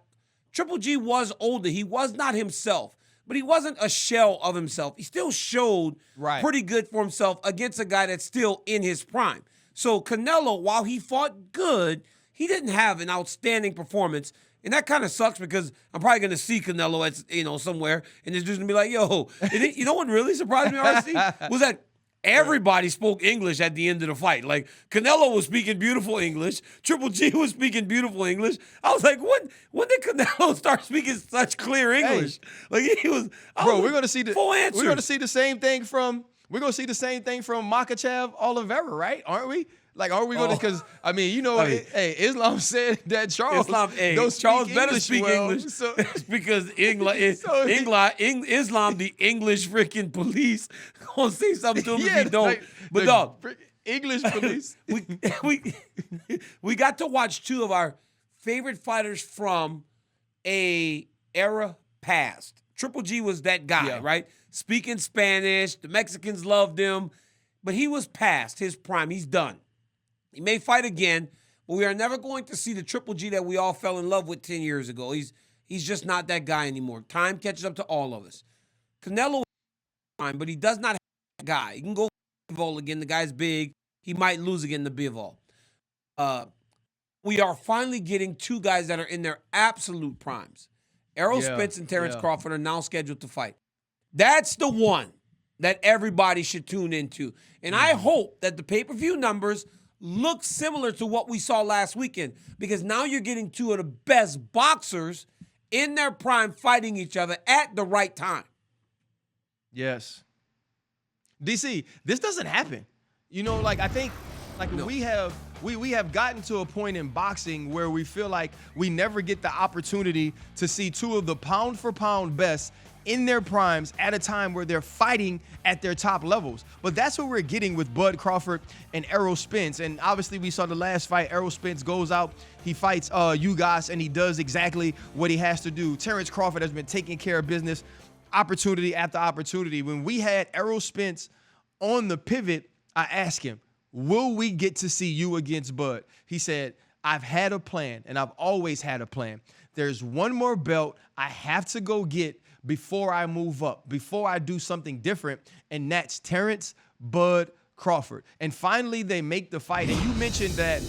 Triple G was older. He was not himself, but he wasn't a shell of himself. He still showed pretty good for himself against a guy that's still in his prime. So Canelo, while he fought good, he didn't have an outstanding performance. And that kind of sucks because I'm probably going to see Canelo at, somewhere, and it's just going to be like, yo, you know what really surprised me, RC, was that everybody spoke English at the end of the fight. Like, Canelo was speaking beautiful English. Triple G was speaking beautiful English. I was like, when did Canelo start speaking such clear English? Like, he was, we're going to see full answer. We're going to see the same thing from Makhachev Oliveira, right? Aren't we? Like, are we going to? Because Islam said that Charles better speak English so, because Islam, the English freaking police, gonna say something to him if he don't. Like, but dog, English police. we got to watch two of our favorite fighters from a era past. Triple G was that guy, right? Speaking Spanish, the Mexicans loved him, but he was past his prime. He's done. He may fight again, but we are never going to see the Triple G that we all fell in love with 10 years ago. He's just not that guy anymore. Time catches up to all of us. Canelo, fine, but he does not have that guy. He can go Bivol again. The guy's big. He might lose again to Bivol. We are finally getting two guys that are in their absolute primes. Errol Spence and Terrence Crawford are now scheduled to fight. That's the one that everybody should tune into. And I hope that the pay-per-view numbers look similar to what we saw last weekend, because now you're getting two of the best boxers in their prime fighting each other at the right time. Yes. DC, this doesn't happen. I think we have gotten to a point in boxing where we feel like we never get the opportunity to see two of the pound for pound best in their primes at a time where they're fighting at their top levels. But that's what we're getting with Bud Crawford and Errol Spence. And obviously we saw the last fight. Errol Spence goes out, he fights Ugas, and he does exactly what he has to do. Terrence Crawford has been taking care of business opportunity after opportunity. When we had Errol Spence on the pivot, I asked him, will we get to see you against Bud? He said, I've had a plan, and I've always had a plan. There's one more belt I have to go get before I move up, before I do something different, and that's Terrence Bud Crawford. And finally, they make the fight. And you mentioned that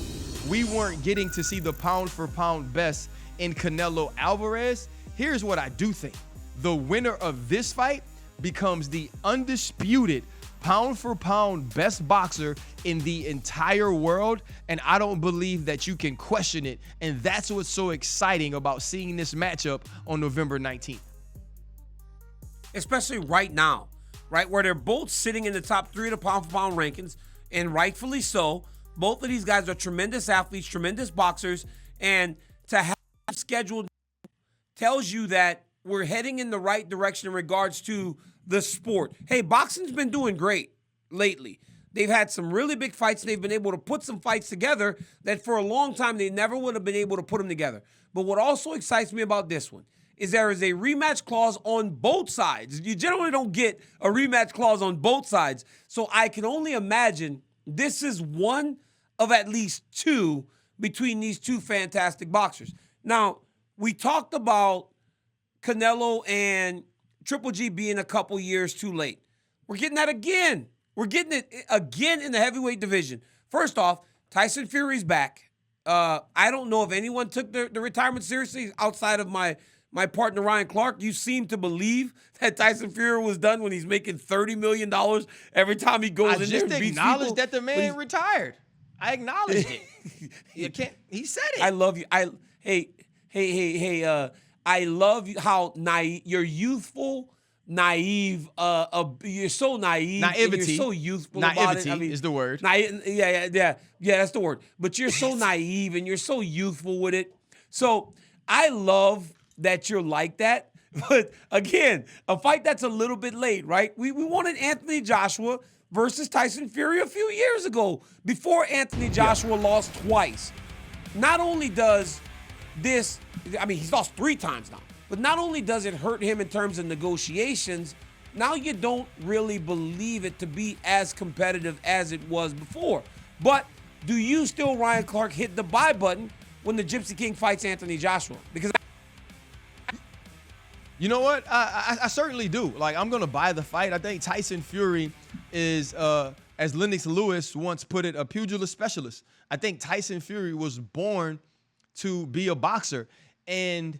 we weren't getting to see the pound-for-pound best in Canelo Alvarez. Here's what I do think. The winner of this fight becomes the undisputed pound-for-pound best boxer in the entire world, and I don't believe that you can question it. And that's what's so exciting about seeing this matchup on November 19th. Especially right now, right, where they're both sitting in the top 3 of the pound-for-pound rankings, and rightfully so. Both of these guys are tremendous athletes, tremendous boxers, and to have scheduled tells you that we're heading in the right direction in regards to the sport. Hey, boxing's been doing great lately. They've had some really big fights. They've been able to put some fights together that for a long time they never would have been able to put them together. But what also excites me about this one is there is a rematch clause on both sides. You generally don't get a rematch clause on both sides. So I can only imagine this is one of at least two between these two fantastic boxers. Now, we talked about Canelo and Triple G being a couple years too late. We're getting that again. We're getting it again in the heavyweight division. First off, Tyson Fury's back. I don't know if anyone took the retirement seriously outside of my partner, Ryan Clark. You seem to believe that Tyson Fury was done when he's making $30 million every time he goes in there and beats people. I just acknowledged that the man retired. I acknowledged it. You can't. He said it. I love you. I love how naive, you're youthful, naive. You're so naive. Naivety. You're so youthful Naivety about it. I mean, is the word. Yeah, that's the word. But you're so naive and you're so youthful with it. So I love that you're like that. But again, a fight that's a little bit late, right? We wanted Anthony Joshua versus Tyson Fury a few years ago before Anthony Joshua lost twice. Not only does this, I mean, he's lost 3 times now, but not only does it hurt him in terms of negotiations, now you don't really believe it to be as competitive as it was before. But do you still, Ryan Clark, hit the buy button when the Gypsy King fights Anthony Joshua? Because you know what? I certainly do. Like, I'm going to buy the fight. I think Tyson Fury is, as Lennox Lewis once put it, a pugilist specialist. I think Tyson Fury was born to be a boxer. And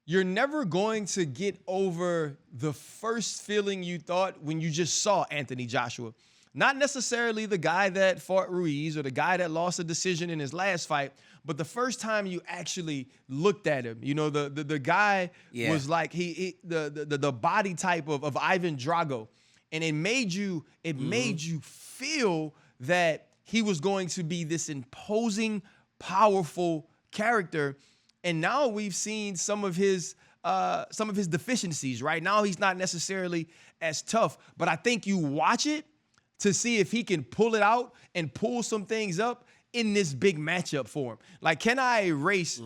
you're never going to get over the first feeling you thought when you just saw Anthony Joshua. Not necessarily the guy that fought Ruiz or the guy that lost a decision in his last fight, but the first time you actually looked at him, you know, the guy was like the body type of Ivan Drago, and it made you feel that he was going to be this imposing, powerful character. And now we've seen some of his deficiencies. Right now, he's not necessarily as tough, but I think you watch it to see if he can pull it out and pull some things up in this big matchup for him. Like, can I erase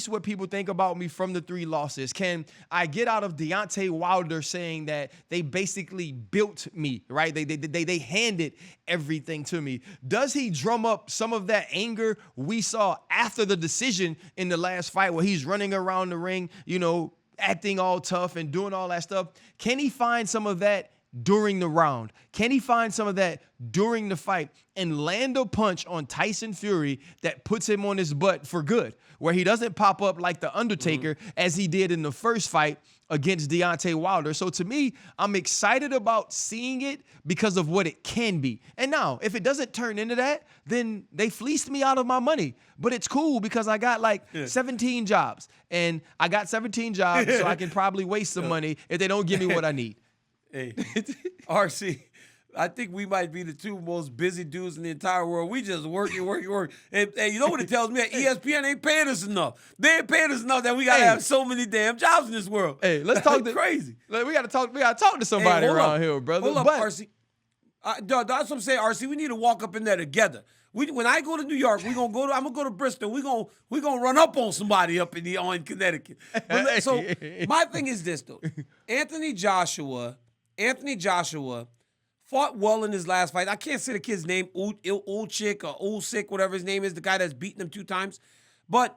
what people think about me from the 3 losses? Can I get out of Deontay Wilder saying that they basically built me, right? They handed everything to me. Does he drum up some of that anger we saw after the decision in the last fight where he's running around the ring, you know, acting all tough and doing all that stuff? Can he find some of that during the round? Can he find some of that during the fight and land a punch on Tyson Fury that puts him on his butt for good, where he doesn't pop up like The Undertaker as he did in the first fight against Deontay Wilder? So to me, I'm excited about seeing it because of what it can be. And now, if it doesn't turn into that, then they fleeced me out of my money. But it's cool because I got like 17 jobs, and I got 17 jobs, so I can probably waste some money if they don't give me what I need. Hey, RC, I think we might be the 2 most busy dudes in the entire world. We just work. And you know what it tells me? ESPN ain't paying us enough. They ain't paying us enough that we got to have so many damn jobs in this world. Hey, let's talk. Crazy. We got to talk to somebody around here, brother. Hold up, RC. That's what I'm saying, RC. We need to walk up in there together. When I go to New York, I'm gonna go to Bristol. We're gonna run up on somebody up in Connecticut. So my thing is this though. Anthony Joshua fought well in his last fight. I can't say the kid's name, Ulchik or Ulsik, whatever his name is, the guy that's beaten him 2 times. But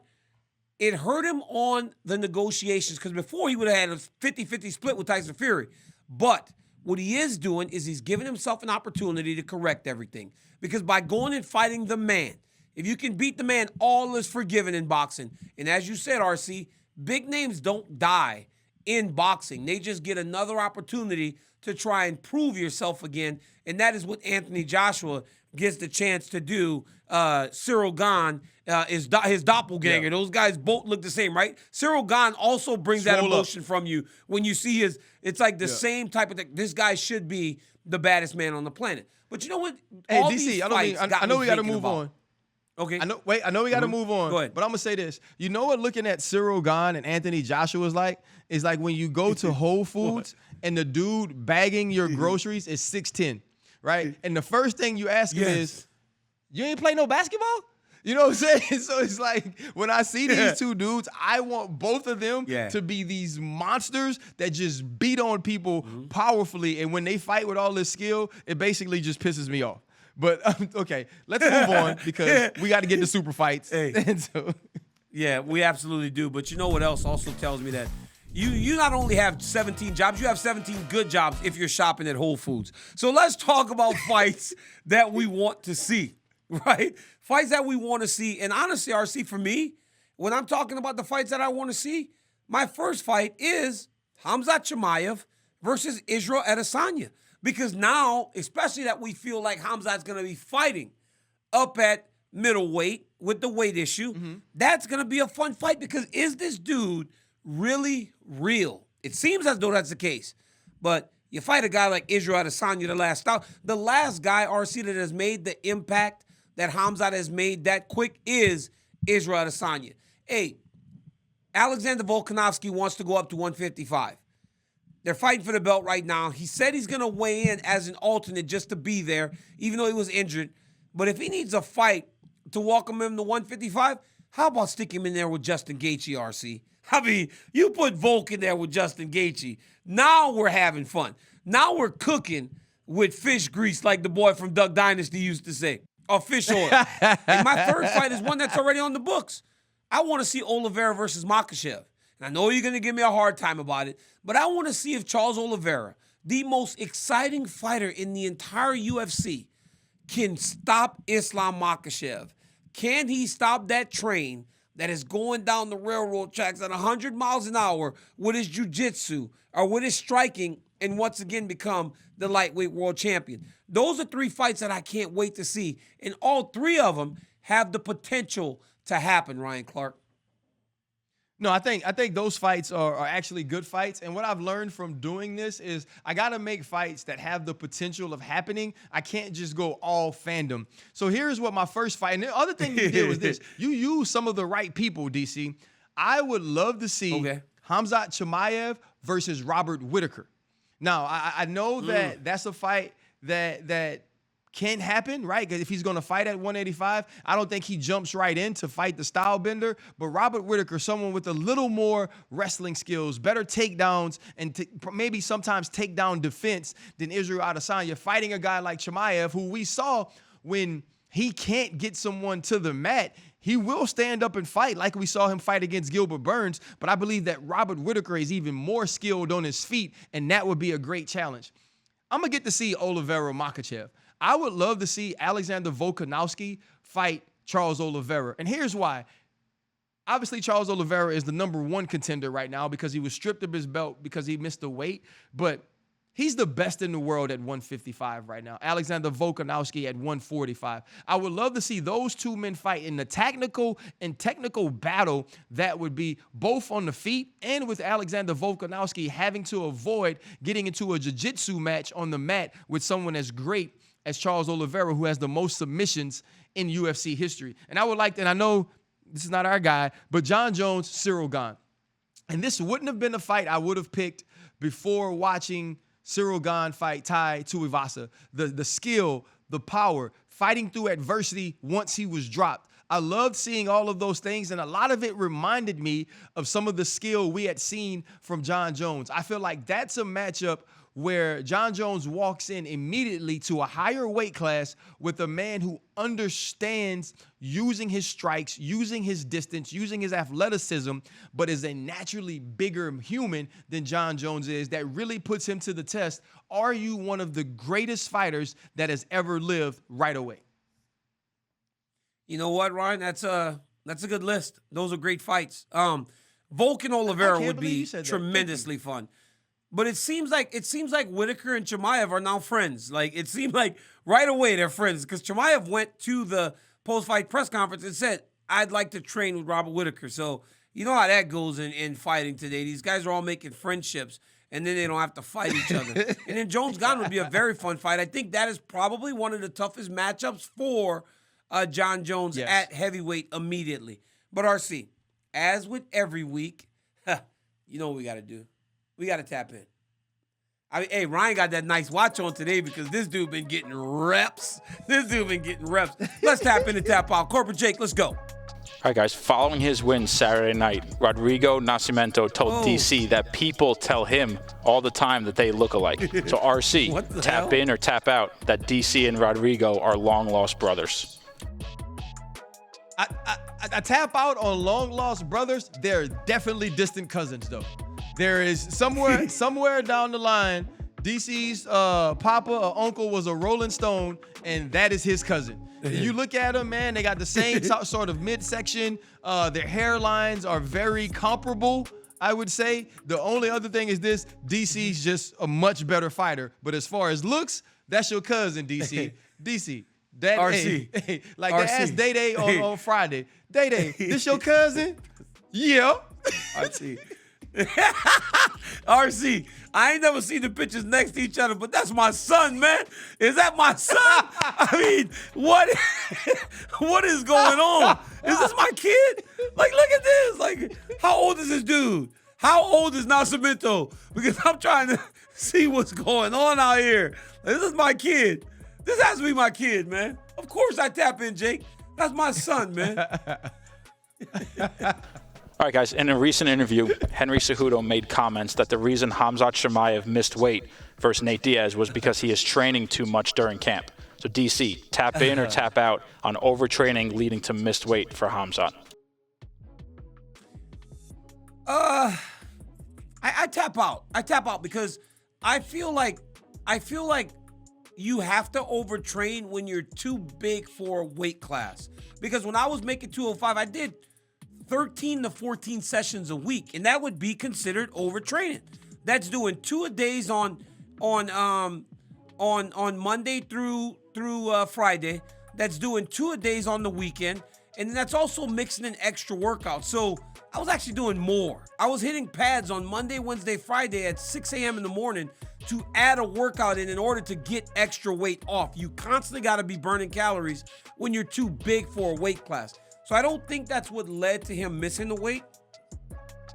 it hurt him on the negotiations because before he would have had a 50-50 split with Tyson Fury. But what he is doing is he's giving himself an opportunity to correct everything. Because by going and fighting the man, if you can beat the man, all is forgiven in boxing. And as you said, RC, big names don't die in boxing. They just get another opportunity to try and prove yourself again. And that is what Anthony Joshua gets the chance to do. Cyril Gane is his doppelganger. Yeah. Those guys both look the same, right? Cyril Gane also brings that emotion from you when you see it's like the same type of thing. This guy should be the baddest man on the planet. But you know what? Hey, DC, I know we got to move on. Okay. I know we got to move on. Go ahead. But I'm going to say this. You know what looking at Cyril Gane and Anthony Joshua is like? It's like when you go to Whole Foods and the dude bagging your groceries is 6'10", right? And the first thing you ask him is, you ain't play no basketball? You know what I'm saying? So it's like when I see these 2 dudes, I want both of them to be these monsters that just beat on people powerfully. And when they fight with all this skill, it basically just pisses me off. But, okay, let's move on because we got to get to super fights. Yeah, we absolutely do. But you know what else also tells me that? You not only have 17 jobs, you have 17 good jobs if you're shopping at Whole Foods. So let's talk about fights that we want to see, right? Fights that we want to see. And honestly, RC, for me, when I'm talking about the fights that I want to see, my first fight is Khamzat Chimaev versus Israel Adesanya. Because now, especially that we feel like Khamzat's going to be fighting up at middleweight with the weight issue, that's going to be a fun fight because is this dude really real? It seems as though that's the case. But you fight a guy like Israel Adesanya, the last guy, RC, that has made the impact that Khamzat has made that quick is Israel Adesanya. Hey, Alexander Volkanovski wants to go up to 155. They're fighting for the belt right now. He said he's going to weigh in as an alternate just to be there, even though he was injured. But if he needs a fight to welcome him to 155, how about stick him in there with Justin Gaethje, RC? I mean, you put Volk in there with Justin Gaethje. Now we're having fun. Now we're cooking with fish grease, like the boy from Duck Dynasty used to say, or fish oil. And my third fight is one that's already on the books. I want to see Oliveira versus Makhachev. And I know you're going to give me a hard time about it, but I want to see if Charles Oliveira, the most exciting fighter in the entire UFC, can stop Islam Makhachev. Can he stop that train that is going down the railroad tracks at 100 miles an hour with his jiu-jitsu or with his striking and once again become the lightweight world champion. Those are 3 fights that I can't wait to see. And all 3 of them have the potential to happen, Ryan Clark. No, I think those fights are actually good fights. And what I've learned from doing this is I got to make fights that have the potential of happening. I can't just go all fandom. So here's what my first fight, and the other thing you did was this. You use some of the right people, DC. I would love to see Khamzat Chimaev versus Robert Whittaker. Now, I know that that's a fight that can happen, right? Because if he's going to fight at 185, I don't think he jumps right in to fight the style bender. But Robert Whittaker, someone with a little more wrestling skills, better takedowns, and maybe sometimes takedown defense than Israel Adesanya, fighting a guy like Chimaev, who we saw when he can't get someone to the mat, he will stand up and fight like we saw him fight against Gilbert Burns. But I believe that Robert Whittaker is even more skilled on his feet, and that would be a great challenge. I'm going to get to see Oliveira Makhachev. I would love to see Alexander Volkanovski fight Charles Oliveira. And here's why. Obviously, Charles Oliveira is the #1 contender right now because he was stripped of his belt because he missed the weight. But he's the best in the world at 155 right now. Alexander Volkanovski at 145. I would love to see those 2 men fight in the technical battle that would be both on the feet, and with Alexander Volkanovski having to avoid getting into a jiu-jitsu match on the mat with someone as great as Charles Oliveira, who has the most submissions in UFC history. And I would like, and I know this is not our guy, but John Jones, Cyril Gane. And this wouldn't have been a fight I would have picked before watching Cyril Gane fight Tai Tuivasa. The skill, the power, fighting through adversity once he was dropped. I loved seeing all of those things, and a lot of it reminded me of some of the skill we had seen from John Jones. I feel like that's a matchup where John Jones walks in immediately to a higher weight class with a man who understands using his strikes, using his distance, using his athleticism, but is a naturally bigger human than John Jones is. That really puts him to the test. Are you one of the greatest fighters that has ever lived right away? You know what, Ryan? That's a good list. Those are great fights. Volkan Oliveira would be tremendously fun. But it seems like Whittaker and Chimaev are now friends. Like, it seemed like right away they're friends, because Chimaev went to the post-fight press conference and said, I'd like to train with Robert Whittaker. So you know how that goes in fighting today. These guys are all making friendships, and then they don't have to fight each other. And then Jones-Gane would be a very fun fight. I think that is probably one of the toughest matchups for John Jones at heavyweight immediately. But RC, as with every week, you know what we got to do. We got to tap in. I mean, hey, Ryan got that nice watch on today because this dude been getting reps. Let's tap in and tap out. Corporate Jake, let's go. All right, guys. Following his win Saturday night, Rodrigo Nascimento told DC that people tell him all the time that they look alike. So, RC, tap in or tap out that DC and Rodrigo are long-lost brothers. I tap out on long-lost brothers. They're definitely distant cousins, though. There is somewhere down the line, DC's papa or uncle was a Rolling Stone, and that is his cousin. You look at them, man, they got the same sort of midsection. Their hairlines are very comparable, I would say. The only other thing is this: DC's just a much better fighter. But as far as looks, that's your cousin, DC. DC. That RC. Hey, like they asked Day-Day on Friday. Day-Day, this your cousin? Yeah. RC. RC, I ain't never seen the pictures next to each other, but that's my son, man. Is that my son? I mean, what is going on? Is this my kid? Like, look at this. Like, how old is this dude? How old is Nascimento? Because I'm trying to see what's going on out here. This is my kid. This has to be my kid, man. Of course I tap in, Jake. That's my son, man. All right, guys, in a recent interview, Henry Cejudo made comments that the reason Khamzat Chimaev missed weight versus Nate Diaz was because he is training too much during camp. So, DC, tap in or tap out on overtraining leading to missed weight for Khamzat? I tap out. I tap out because I feel like you have to overtrain when you're too big for a weight class. Because when I was making 205, I did 13 to 14 sessions a week, and that would be considered overtraining. That's doing 2-a-days on Monday through Friday. That's doing 2-a-days on the weekend, and that's also mixing in extra workouts. So I was actually doing more. I was hitting pads on Monday, Wednesday, Friday at 6 a.m. in the morning to add a workout in order to get extra weight off. You constantly got to be burning calories when you're too big for a weight class. So I don't think that's what led to him missing the weight.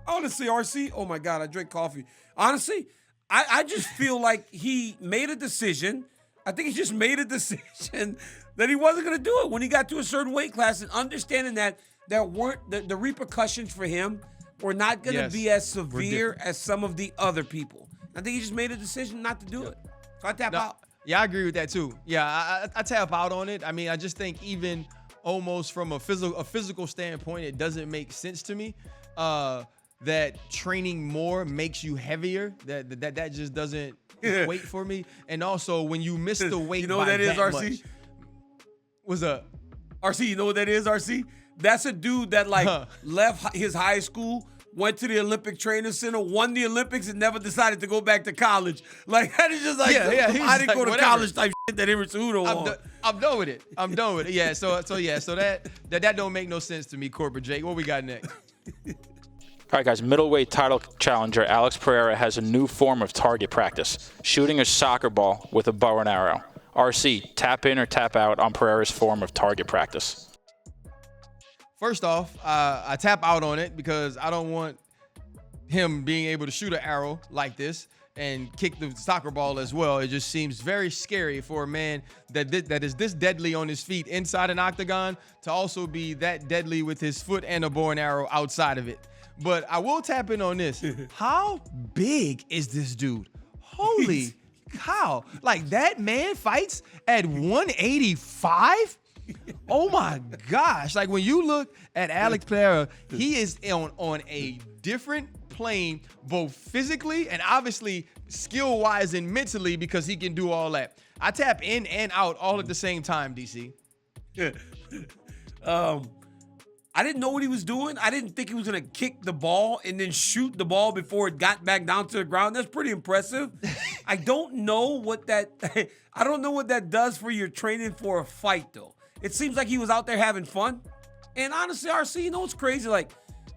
Honestly, RC, oh my God, I drink coffee. Honestly, I just feel like he made a decision. I think he just made a decision that he wasn't going to do it when he got to a certain weight class, and understanding that there weren't the repercussions for him were not going to be as severe as some of the other people. I think he just made a decision not to do it. So I tap out. Yeah, I agree with that too. Yeah, I tap out on it. I mean, I just think even almost from a physical standpoint, it doesn't make sense to me that training more makes you heavier. That just doesn't equate for me. And also, when you miss the weight, you know what that is, RC? Much, what's up? RC, you know what that is, RC? That's a dude that left his high school, went to the Olympic Training Center, won the Olympics, and never decided to go back to college. Like, that is just like, I didn't go to college type shit that Henry Cejudo won. I'm done with it. I'm done with it. Yeah, so that don't make no sense to me, Corporate Jake. What we got next? All right, guys, middleweight title challenger Alex Pereira has a new form of target practice, shooting a soccer ball with a bow and arrow. RC, tap in or tap out on Pereira's form of target practice? First off, I tap out on it because I don't want him being able to shoot an arrow like this and kick the soccer ball as well. It just seems very scary for a man that is this deadly on his feet inside an octagon to also be that deadly with his foot and a bow and arrow outside of it. But I will tap in on this. How big is this dude? Holy cow. Like, that man fights at 185? Oh my gosh. Like, when you look at Alex Pereira, he is on a different plane, both physically and obviously skill-wise and mentally, because he can do all that. I tap in and out all at the same time, DC. I didn't know what he was doing. I didn't think he was going to kick the ball and then shoot the ball before it got back down to the ground. That's pretty impressive. I don't know what that does for your training for a fight, though. It seems like he was out there having fun. And honestly, RC, you know what's crazy? Like,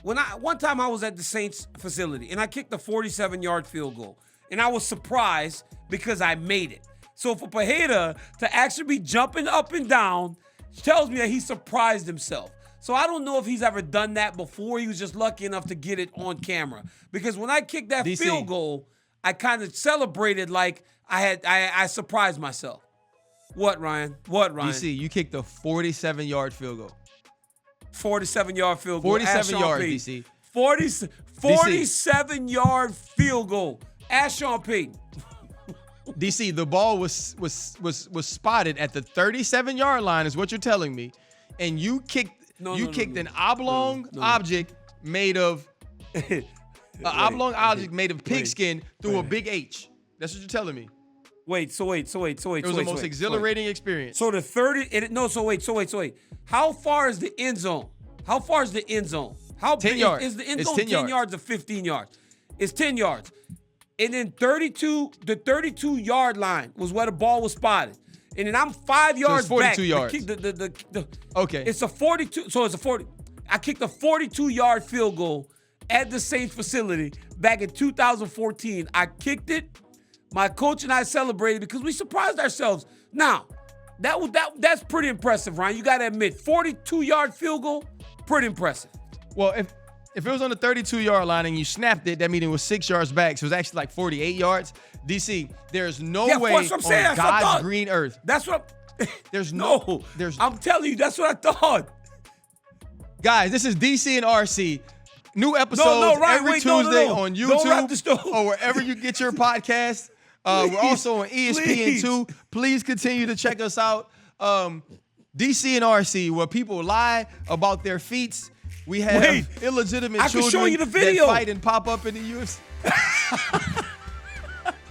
one time I was at the Saints facility and I kicked a 47-yard field goal. And I was surprised because I made it. So for Pereira to actually be jumping up and down tells me that he surprised himself. So I don't know if he's ever done that before. He was just lucky enough to get it on camera. Because when I kicked that field goal, I kind of celebrated like I surprised myself. What, Ryan? DC, you kicked a 47-yard field goal. 47-yard field goal. 47 yards, DC. 47-yard field goal. Ask Sean Payton. DC, the ball was spotted at the 37-yard line, is what you're telling me, and you kicked an oblong object made of pigskin through a big H. That's what you're telling me. Wait. It was the most exhilarating experience. So the 30. Wait. How far is the end zone? How big yards. is the end zone? 10 yards or 15 yards? It's 10 yards. And then the 32-yard line was where the ball was spotted. And then I'm 5 yards back. 42 yards. Okay. It's a 42. So it's a 40. I kicked a 42-yard field goal at the Saints facility back in 2014. I kicked it. My coach and I celebrated because we surprised ourselves. Now, that's pretty impressive, Ryan. You got to admit, 42-yard field goal, pretty impressive. Well, if it was on the 32-yard line and you snapped it, that meaning it was 6 yards back, so it was actually like 48 yards. DC, there's no way on God's green earth. That's what I'm telling you, that's what I thought. Guys, this is DC and RC. New episodes every Tuesday on YouTube or wherever you get your podcast. We're also on ESPN2. Please continue to check us out. DC and RC, where people lie about their feats. We have illegitimate children show you the video. that fight and pop up in the UFC.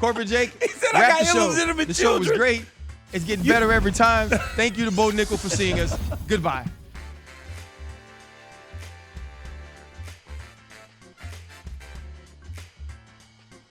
Corporate Jake, he said wrap I got illegitimate the show was great. It's getting better every time. Thank you to Bo NIckal for seeing us. Goodbye.